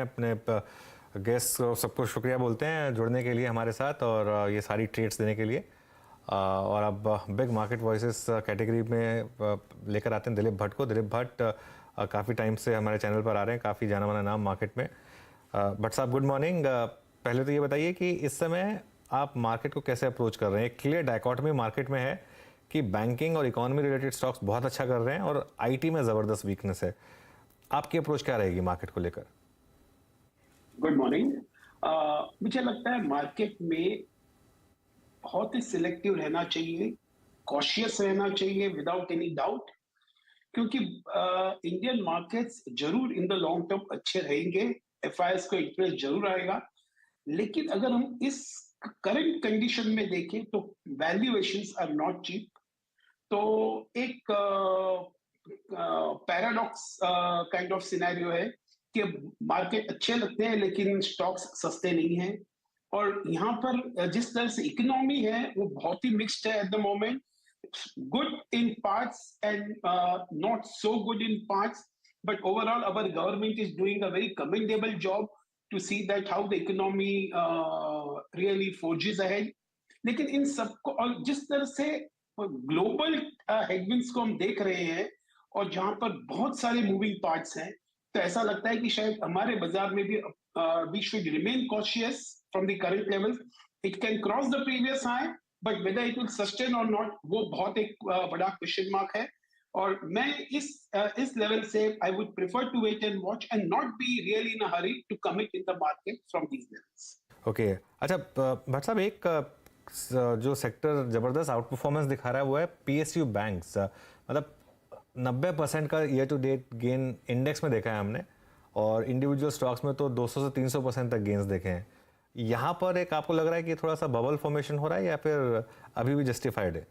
अपने गेस्ट को सबको शुक्रिया बोलते हैं जुड़ने के लिए हमारे साथ और ये सारी ट्रेड्स देने के लिए। और अब बिग मार्केट वॉइसेस कैटेगरी में लेकर आते हैं दिलीप भट्ट को। दिलीप भट्ट काफ़ी टाइम से हमारे चैनल पर आ रहे हैं, काफ़ी जाना माना नाम मार्केट में। भट्ट साहब गुड मॉर्निंग। पहले तो ये बताइए कि इस समय आप मार्केट को कैसे अप्रोच कर रहे हैं। एक क्लियर डायकॉटमी मार्केट में है कि बैंकिंग और इकोनॉमी रिलेटेड स्टॉक्स बहुत अच्छा कर रहे हैं और आईटी में ज़बरदस्त वीकनेस है। आपकी अप्रोच क्या रहेगी मार्केट को लेकर? Good morning. मुझे लगता है मार्केट में बहुत ही सिलेक्टिव रहना चाहिए, कॉशियस रहना चाहिए विदाउट एनी डाउट, क्योंकि इंडियन मार्केट्स जरूर इन द लॉन्ग टर्म अच्छे रहेंगे। एफआईएस को इंटरेस्ट जरूर आएगा, लेकिन अगर हम इस करंट कंडीशन में देखें तो वैल्यूएशंस आर नॉट चीप। तो एक पैराडॉक्स काइंड ऑफ सिनेरियो है कि मार्केट अच्छे लगते हैं लेकिन स्टॉक्स सस्ते नहीं हैं। और यहाँ पर जिस तरह से इकोनॉमी है वो बहुत ही मिक्स्ड है at the moment, good in parts and not so good in parts, but overall our government is doing a very commendable job to see that how the economy really forges ahead. लेकिन इन सबको और जिस तरह से global headwinds को हम देख रहे हैं और जहां पर बहुत सारे मूविंग पार्ट्स हैं, तो ऐसा लगता है कि शायद हमारे बाजार में भी we should remain cautious from the current level. It can cross the previous high, but whether it will sustain or not वो बहुत एक बड़ा क्वेश्चन मार्क है। और मैं इस लेवल से I would prefer to wait and watch and not be really in a hurry to commit in the market from these levels. Okay, अच्छा भट्ट साहब, एक जो सेक्टर जबरदस्त आउट परफॉर्मेंस दिखा रहा है वो है पीएसयू बैंक्स। मतलब 90% का year to date gain index में देखा है हमने, और इंडिविजुअल स्टॉक्स में तो 200 से 300% तक गेन्स देखे हैं। यहाँ पर एक आपको लग रहा है कि थोड़ा सा बबल फॉर्मेशन हो रहा है या फिर अभी भी जस्टिफाइड है?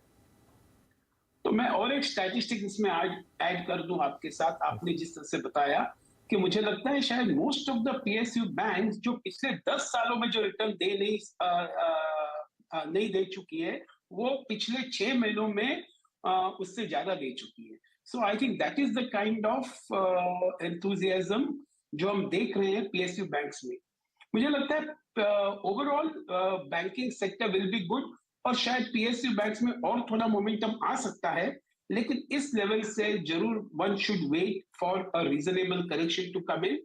तो मैं और एक स्टैटिस्टिक इसमें ऐड कर दूं आपके साथ। आपने जिस तरह से बताया कि मुझे लगता है शायद most of the PSU banks जो पिछले 10 सालों में जो रिटर्न नहीं दे चुकी है, वो पिछले 6 महीनों में उससे ज्यादा दे चुकी है। So I think that is the kind of enthusiasm जो हम देख रहे हैं पीएसयू बैंक्स में। मुझे लगता है overall banking sector will be good और शायद पीएसयू बैंक्स में और थोड़ा मोमेंटम आ सकता है, लेकिन इस लेवल से जरूर one should wait for a reasonable correction to come in.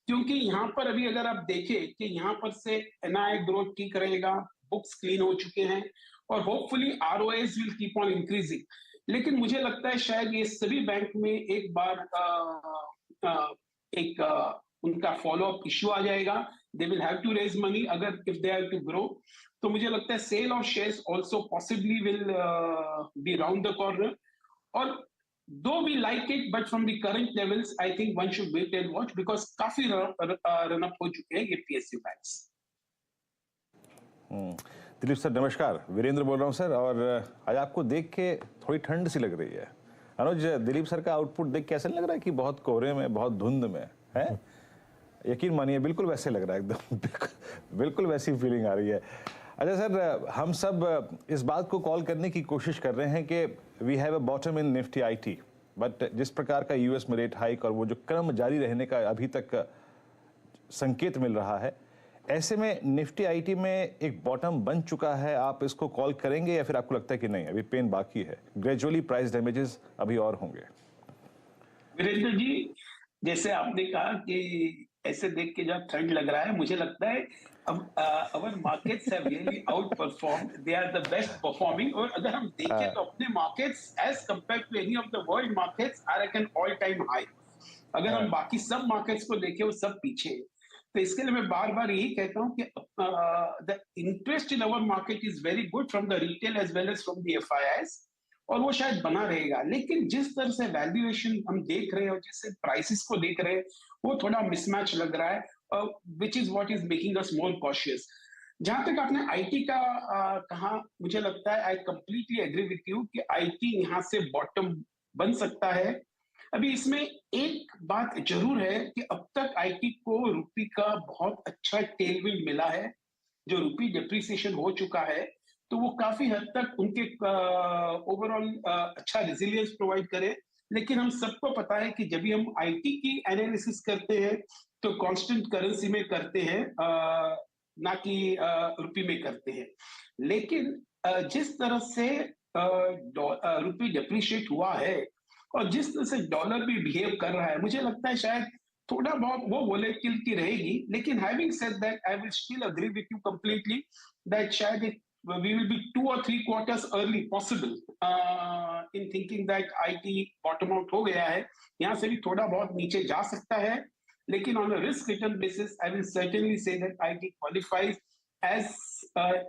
क्योंकि यहाँ पर अभी अगर आप देखें कि यहाँ पर से एनआई ग्रोथ ठीक रहेगा, बुक्स क्लीन हो चुके हैं और hopefully ROS will keep on increasing. लेकिन मुझे लगता है शायद ये सभी बैंक में एक बार एक उनका फॉलो अप इश्यू आ जाएगा। They will have to raise money अगर if they have to grow. तो मुझे लगता है sale of shares also possibly will be round the corner. और though we like it, but from the current levels I think one should wait and watch, because काफी run up हो चुके हैं ये पीएसयू बैंक्स। दिलीप सर नमस्कार, वीरेंद्र बोल रहा हूँ सर। और आज आपको देख के थोड़ी ठंड सी लग रही है। अनुज, दिलीप सर का आउटपुट देख के ऐसा लग रहा है कि बहुत कोहरे में, बहुत धुंध में है। यकीन मानिए बिल्कुल वैसे लग रहा है, एकदम बिल्कुल वैसी फीलिंग आ रही है। अच्छा सर, हम सब इस बात को कॉल करने की कोशिश कर रहे हैं कि we have a bottom in Nifty IT, but जिस प्रकार का यूएस में रेट हाइक और वो जो क्रम जारी रहने का अभी तक संकेत मिल रहा है, ऐसे में निफ्टी आईटी में एक बॉटम बन चुका है। आप इसको कॉल करेंगे या फिर आपको लगता है कि नहीं, अभी पेन बाकी है, ग्रेजुअली प्राइस डैमेजेस अभी और होंगे? वीरेंद्र जी, जैसे आपने कहा कि ऐसे देख के जब ठंड लग रहा है, मुझे लगता है अब our markets have really outperformed, they are the best performing. और अगर हम देखें तो अपने markets as compared to any of the world markets are at an all time high. अगर हम बाकी सब मार्केट्स को देखें वो सब पीछे है। तो इसके लिए मैं बार बार यही कहता हूं कि the interest in our market is very good from the retail as well as from the FIIs, और वो शायद बना रहेगा। लेकिन जिस तरह से वैल्यूएशन हम देख रहे हैं और जिससे प्राइसेस को देख रहे हैं, वो थोड़ा मिसमैच लग रहा है, which is what is making us more cautious. जहां तक आपने आईटी का कहा, मुझे लगता है I completely agree with you कि आईटी यहां से बॉटम बन सकता है। अभी इसमें एक बात जरूर है कि अब तक आईटी को रुपी का बहुत अच्छा टेलविंड मिला है। जो रुपी डिप्रिसिएशन हो चुका है, तो वो काफी हद तक उनके ओवरऑल अच्छा रेजिलियंस प्रोवाइड करे। लेकिन हम सबको पता है कि जब भी हम आईटी की एनालिसिस करते हैं तो कांस्टेंट करेंसी में करते हैं, ना कि रुपये में करते हैं। लेकिन जिस तरह से रुपये डिप्रिशिएट हुआ है और जिस तरह से डॉलर भी बिहेव कर रहा है, मुझे लगता है शायद थोड़ा बहुत वो वोलेटिलिटी रहेगी। लेकिन having said that, I will still agree with you completely that शायद we will be 2 or 3 quarters early possible in thinking that IT bottom out हो गया है। यहाँ से भी थोड़ा बहुत नीचे जा सकता है, लेकिन on a risk return basis I will certainly say that IT qualifies as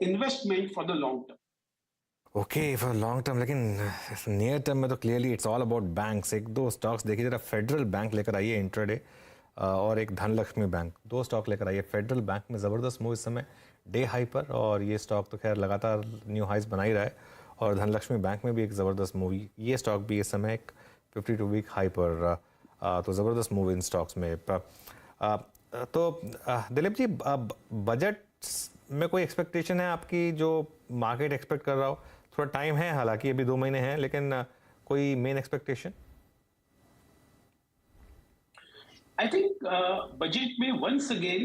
investment for the long term। Okay for long term, लेकिन नियर टर्म में तो clearly it's all about banks. एक दो स्टॉक्स देखिए जरा, फेडरल बैंक लेकर आइए intraday, और एक धनलक्ष्मी बैंक, दो स्टॉक लेकर आइए। फेडरल बैंक में ज़बरदस्त मूव इस समय डे हाई पर, और ये स्टॉक तो खैर लगातार न्यू हाइज बना ही रहा है। और धनलक्ष्मी बैंक में भी एक ज़बरदस्त मूव, ये स्टॉक भी इस समय एक 52 वीक हाई पर, तो ज़बरदस्त मूव इन स्टॉक्स में। तो दिलीप जी, बजट में कोई एक्सपेक्टेशन है आपकी जो मार्केट एक्सपेक्ट कर रहा हो? थोड़ा टाइम है, हालांकि अभी 2 महीने हैं, लेकिन कोई main expectation? I think budget में once again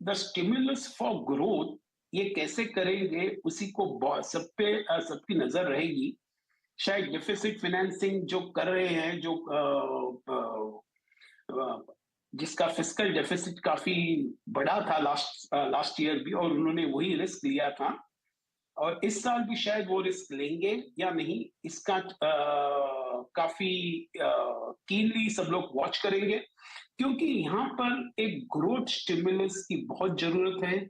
the stimulus for growth ये कैसे करेंगे उसी को सब पे सबकी नजर रहेगी। शायद डेफिसिट फाइनेंसिंग जो कर रहे हैं, जो जिसका फिस्कल डेफिसिट काफी बड़ा था लास्ट ईयर भी, और उन्होंने वही रिस्क लिया था, और इस साल भी शायद वो रिस्क लेंगे या नहीं, इसका काफी कीनली सब लोग वॉच करेंगे, क्योंकि यहाँ पर एक ग्रोथ स्टिमुलस की बहुत जरूरत है,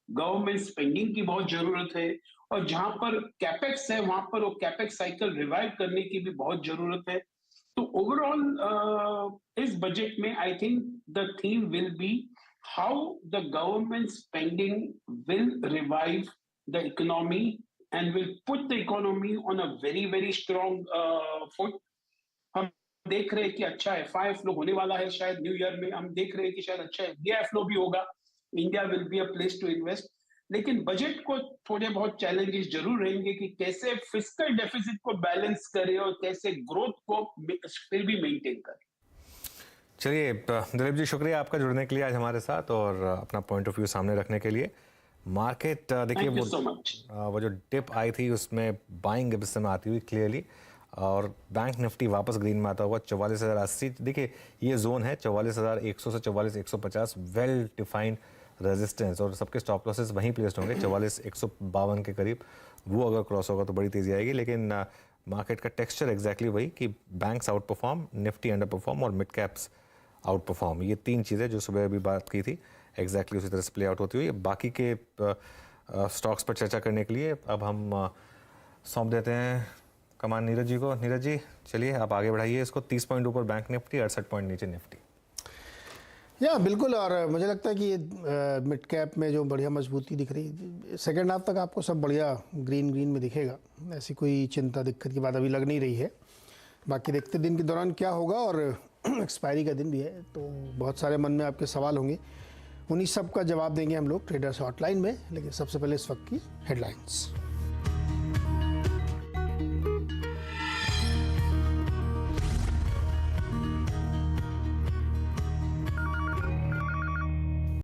गवर्नमेंट स्पेंडिंग की बहुत जरूरत है, और जहां पर कैपेक्स है वहां पर वो कैपेक्स साइकिल रिवाइव करने की भी बहुत जरूरत है। तो ओवरऑल इस बजट में I think the theme will be how the government spending will revive the economy and will put the economy on a very very strong foot. हम देख रहे हैं कि अच्छा एफआई फ्लो होने वाला है, शायद न्यू ईयर में हम देख रहे हैं कि शायद अच्छा एफडीआई फ्लो भी होगा। India will be a place to invest, लेकिन बजट को थोड़े बहुत चैलेंजेस जरूर रहेंगे कि कैसे फिस्कल डेफिसिट को बैलेंस करें और कैसे ग्रोथ को फिर भी मेंटेन करें। चलिए दिलीप जी, शुक्रिया आपका जुड़ने के लिए आज हमारे साथ, और अपना पॉइंट ऑफ व्यू सामने रखने के लिए। मार्केट देखिए वो जो डिप आई थी उसमें बाइंग इस समय आती हुई क्लियरली, और बैंक निफ्टी वापस ग्रीन में आता हुआ 44,080। देखिए ये जोन है 44,100 से 44,150, वेल डिफाइंड रेजिस्टेंस, और सबके स्टॉप लॉसेस वहीं प्लेस्ड होंगे 44,152 के करीब। वो अगर क्रॉस होगा तो बड़ी तेज़ी आएगी, लेकिन मार्केट का टेक्सचर एग्जैक्टली वही कि banks out perform, Nifty under perform, और मिड कैप्स आउट परफॉर्म। ये 3 चीज़ें जो सुबह अभी बात की थी एग्जैक्टली उसी तरह से प्ले आउट होती हुई। बाकी के स्टॉक्स पर चर्चा करने के लिए अब हम सौंप देते हैं कमान नीरज जी को। नीरज जी चलिए आप आगे बढ़ाइए इसको। 30 पॉइंट ऊपर बैंक निफ्टी, 68 पॉइंट नीचे निफ्टी। या बिल्कुल, और मुझे लगता है कि ये मिड कैप में जो बढ़िया मजबूती दिख रही है, सेकेंड हाफ तक आपको सब बढ़िया ग्रीन में दिखेगा। ऐसी कोई चिंता दिक्कत की बात अभी लग नहीं रही है। बाकी देखते दिन के दौरान क्या होगा, और एक्सपायरी का दिन भी है, तो बहुत सारे मन में आपके सवाल होंगे, उन्हीं सब का जवाब देंगे हम लोग ट्रेडर्स हॉटलाइन में। लेकिन सबसे पहले इस वक्त की हेडलाइंस।